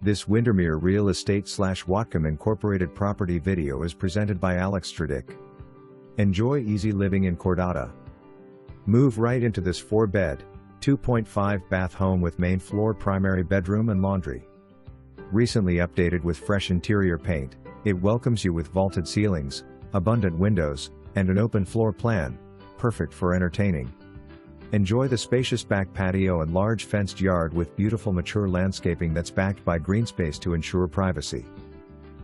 This Windermere Real Estate / Whatcom Incorporated property video is presented by Alex Stradick. Enjoy easy living in Cordata. Move right into this 4-bed, 2.5 bath home with main floor primary bedroom and laundry. Recently updated with fresh interior paint, it welcomes you with vaulted ceilings, abundant windows, and an open floor plan, perfect for entertaining. Enjoy the spacious back patio and large fenced yard with beautiful mature landscaping that's backed by greenspace to ensure privacy.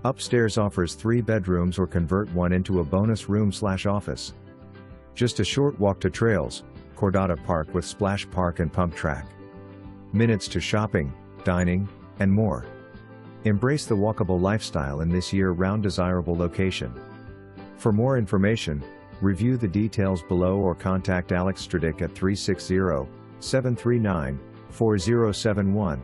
Upstairs offers 3 bedrooms or convert one into a bonus room / office. Just a short walk to trails, Cordata Park with splash park and pump track. Minutes to shopping, dining, and more. Embrace the walkable lifestyle in this year-round desirable location. For more information, review the details below or contact Alex Stradick at 360-739-4071.